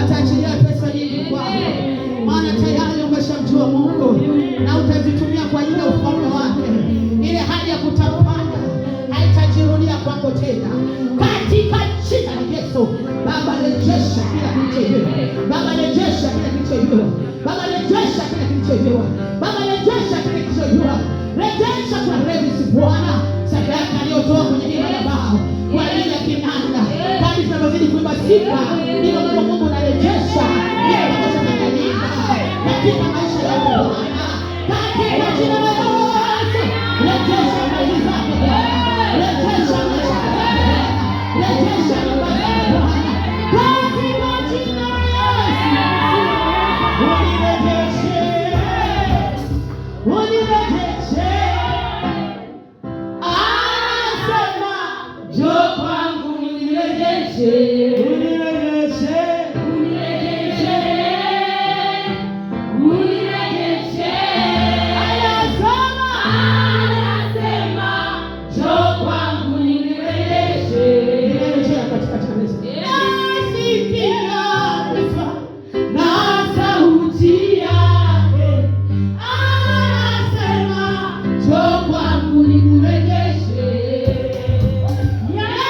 ataachilia pesa nyingi kwako, maana tayari umeshamjua Mungu na utazitumia kwa ajili ya ufalme wake. Ile hali ya kutapanya haitajirudia kwako tena, katika jina la Yesu. Baba, rejesha kila kilichoibiwa. Baba, rejesha kila kilichoibiwa. Baba, rejesha kila kilichoibiwa. Baba, rejesha kila kilichoibiwa. Rejesha kwa Revis Bwana sadaka aliyotoa kwenye hii madhabahu kwa ajili ya kinanda. Kadri tunavyozidi kuimba sifa, ndivyo Mungu unarejesha ile makosa tunayolinda katika maisha yako Bwana, katika jina la Yesu. Rejesha mali zako Bwana, rejesha maisha yako Bwana, rejesha nyumba yako Bwana, katika jina la Yesu. Unirejeshe, unirejeshe. Anasema njoo kwangu unirejeshe.